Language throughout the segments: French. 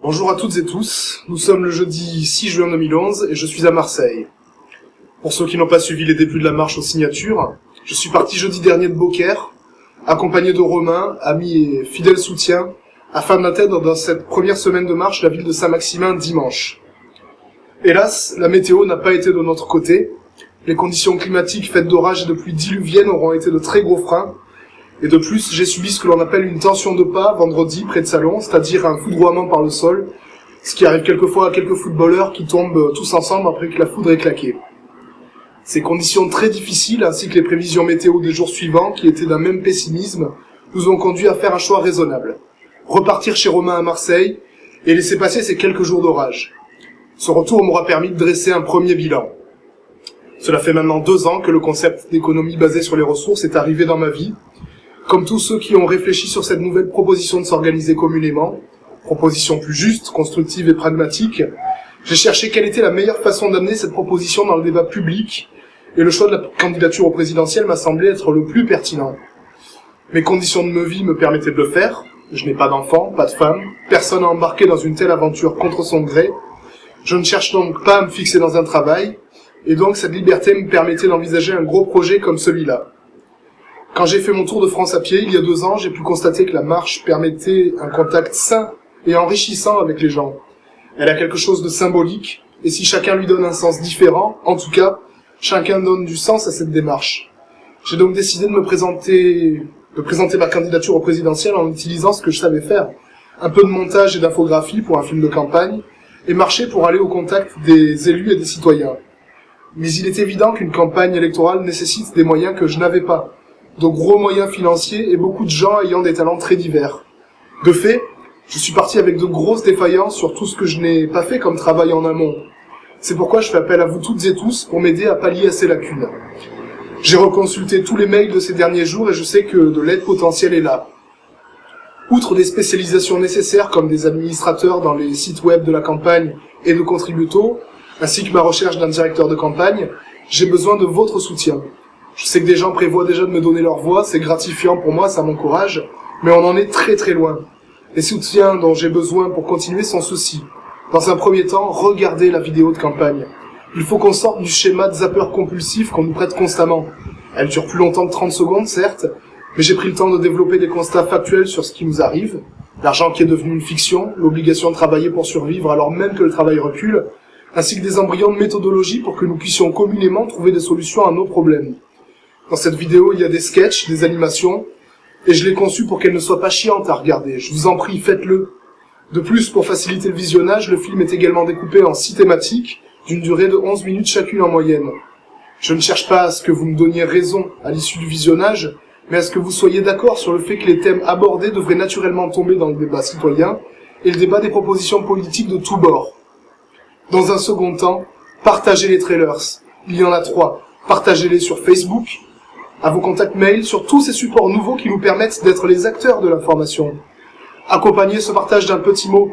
Bonjour à toutes et tous, nous sommes le jeudi 6 juin 2011 et je suis à Marseille. Pour ceux qui n'ont pas suivi les débuts de la marche aux signatures, je suis parti jeudi dernier de Beaucaire, accompagné de Romain, ami et fidèle soutien, afin d'atteindre dans cette première semaine de marche la ville de Saint-Maximin dimanche. Hélas, la météo n'a pas été de notre côté, les conditions climatiques faites d'orages et de pluies diluviennes auront été de très gros freins, et de plus, j'ai subi ce que l'on appelle une tension de pas vendredi près de Salon, c'est-à-dire un foudroiement par le sol, ce qui arrive quelquefois à quelques footballeurs qui tombent tous ensemble après que la foudre ait claqué. Ces conditions très difficiles, ainsi que les prévisions météo des jours suivants, qui étaient d'un même pessimisme, nous ont conduit à faire un choix raisonnable. Repartir chez Romain à Marseille, et laisser passer ces quelques jours d'orage. Ce retour m'aura permis de dresser un premier bilan. Cela fait maintenant 2 ans que le concept d'économie basée sur les ressources est arrivé dans ma vie. Comme tous ceux qui ont réfléchi sur cette nouvelle proposition de s'organiser communément, proposition plus juste, constructive et pragmatique, j'ai cherché quelle était la meilleure façon d'amener cette proposition dans le débat public, et le choix de la candidature au présidentiel m'a semblé être le plus pertinent. Mes conditions de vie me permettaient de le faire, je n'ai pas d'enfant, pas de femme, personne à embarquer dans une telle aventure contre son gré, je ne cherche donc pas à me fixer dans un travail, et donc cette liberté me permettait d'envisager un gros projet comme celui-là. Quand j'ai fait mon tour de France à pied, il y a 2 ans, j'ai pu constater que la marche permettait un contact sain et enrichissant avec les gens. Elle a quelque chose de symbolique, et si chacun lui donne un sens différent, en tout cas, chacun donne du sens à cette démarche. J'ai donc décidé de présenter ma candidature au présidentiel en utilisant ce que je savais faire. Un peu de montage et d'infographie pour un film de campagne, et marcher pour aller au contact des élus et des citoyens. Mais il est évident qu'une campagne électorale nécessite des moyens que je n'avais pas. De gros moyens financiers et beaucoup de gens ayant des talents très divers. De fait, je suis parti avec de grosses défaillances sur tout ce que je n'ai pas fait comme travail en amont. C'est pourquoi je fais appel à vous toutes et tous pour m'aider à pallier à ces lacunes. J'ai reconsulté tous les mails de ces derniers jours et je sais que de l'aide potentielle est là. Outre des spécialisations nécessaires comme des administrateurs dans les sites web de la campagne et de Contributo, ainsi que ma recherche d'un directeur de campagne, j'ai besoin de votre soutien. Je sais que des gens prévoient déjà de me donner leur voix, c'est gratifiant pour moi, ça m'encourage, mais on en est très très loin. Les soutiens dont j'ai besoin pour continuer sont ceux-ci. Dans un premier temps, regardez la vidéo de campagne. Il faut qu'on sorte du schéma de zappeur compulsif qu'on nous prête constamment. Elle dure plus longtemps que 30 secondes, certes, mais j'ai pris le temps de développer des constats factuels sur ce qui nous arrive, l'argent qui est devenu une fiction, l'obligation de travailler pour survivre alors même que le travail recule, ainsi que des embryons de méthodologie pour que nous puissions communément trouver des solutions à nos problèmes. Dans cette vidéo, il y a des sketchs, des animations, et je l'ai conçue pour qu'elle ne soit pas chiante à regarder. Je vous en prie, faites-le. De plus, pour faciliter le visionnage, le film est également découpé en 6 thématiques, d'une durée de 11 minutes chacune en moyenne. Je ne cherche pas à ce que vous me donniez raison à l'issue du visionnage, mais à ce que vous soyez d'accord sur le fait que les thèmes abordés devraient naturellement tomber dans le débat citoyen, et le débat des propositions politiques de tous bords. Dans un second temps, partagez les trailers. Il y en a 3. Partagez-les sur Facebook, à vos contacts mail, sur tous ces supports nouveaux qui nous permettent d'être les acteurs de l'information. Accompagnez ce partage d'un petit mot.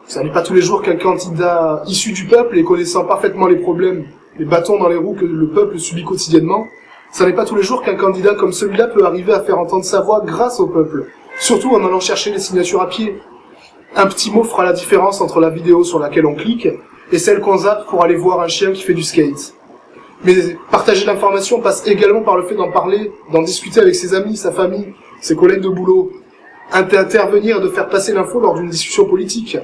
Ce n'est pas tous les jours qu'un candidat issu du peuple et connaissant parfaitement les problèmes, les bâtons dans les roues que le peuple subit quotidiennement, ce n'est pas tous les jours qu'un candidat comme celui-là peut arriver à faire entendre sa voix grâce au peuple, surtout en allant chercher les signatures à pied. Un petit mot fera la différence entre la vidéo sur laquelle on clique et celle qu'on zappe pour aller voir un chien qui fait du skate. Mais partager l'information passe également par le fait d'en parler, d'en discuter avec ses amis, sa famille, ses collègues de boulot, intervenir et de faire passer l'info lors d'une discussion politique.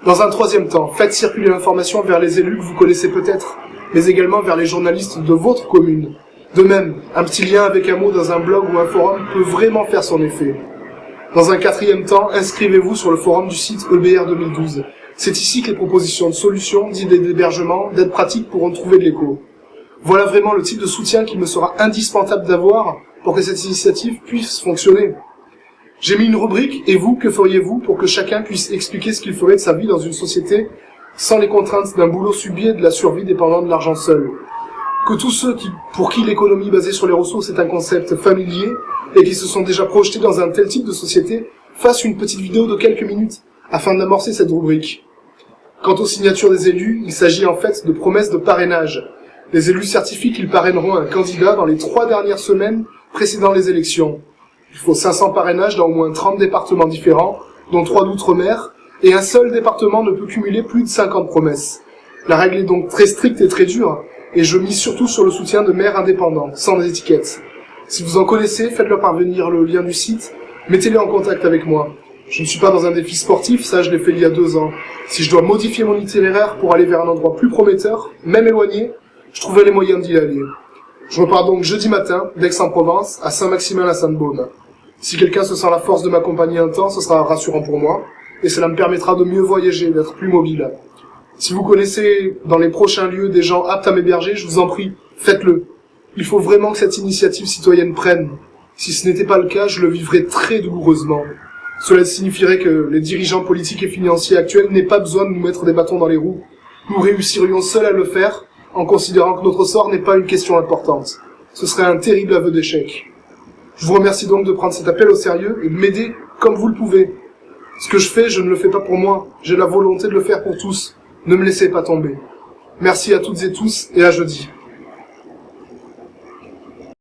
Dans un troisième temps, faites circuler l'information vers les élus que vous connaissez peut-être, mais également vers les journalistes de votre commune. De même, un petit lien avec un mot dans un blog ou un forum peut vraiment faire son effet. Dans un quatrième temps, inscrivez-vous sur le forum du site EBR 2012. C'est ici que les propositions de solutions, d'idées d'hébergement, d'aides pratiques pourront trouver de l'écho. Voilà vraiment le type de soutien qu'il me sera indispensable d'avoir pour que cette initiative puisse fonctionner. J'ai mis une rubrique, et vous, que feriez-vous pour que chacun puisse expliquer ce qu'il ferait de sa vie dans une société sans les contraintes d'un boulot subi et de la survie dépendant de l'argent seul. Que tous ceux pour qui l'économie basée sur les ressources est un concept familier et qui se sont déjà projetés dans un tel type de société fassent une petite vidéo de quelques minutes afin d'amorcer cette rubrique. Quant aux signatures des élus, il s'agit en fait de promesses de parrainage. Les élus certifient qu'ils parraineront un candidat dans les 3 dernières semaines précédant les élections. Il faut 500 parrainages dans au moins 30 départements différents, dont 3 d'outre-mer, Et un seul département ne peut cumuler plus de 50 promesses. La règle est donc très stricte et très dure, et je mise surtout sur le soutien de maires indépendants, sans étiquette. Si vous en connaissez, faites-leur parvenir le lien du site, mettez-les en contact avec moi. Je ne suis pas dans un défi sportif, ça je l'ai fait il y a 2 ans. Si je dois modifier mon itinéraire pour aller vers un endroit plus prometteur, même éloigné, je trouverai les moyens d'y aller. Je repars donc jeudi matin, d'Aix-en-Provence, à Saint-Maximin-la-Sainte-Baume. Si quelqu'un se sent la force de m'accompagner un temps, ce sera rassurant pour moi, et cela me permettra de mieux voyager, d'être plus mobile. Si vous connaissez dans les prochains lieux des gens aptes à m'héberger, je vous en prie, faites-le. Il faut vraiment que cette initiative citoyenne prenne. Si ce n'était pas le cas, je le vivrais très douloureusement. Cela signifierait que les dirigeants politiques et financiers actuels n'aient pas besoin de nous mettre des bâtons dans les roues. Nous réussirions seuls à le faire, en considérant que notre sort n'est pas une question importante. Ce serait un terrible aveu d'échec. Je vous remercie donc de prendre cet appel au sérieux et de m'aider comme vous le pouvez. Ce que je fais, je ne le fais pas pour moi. J'ai la volonté de le faire pour tous. Ne me laissez pas tomber. Merci à toutes et tous et à jeudi.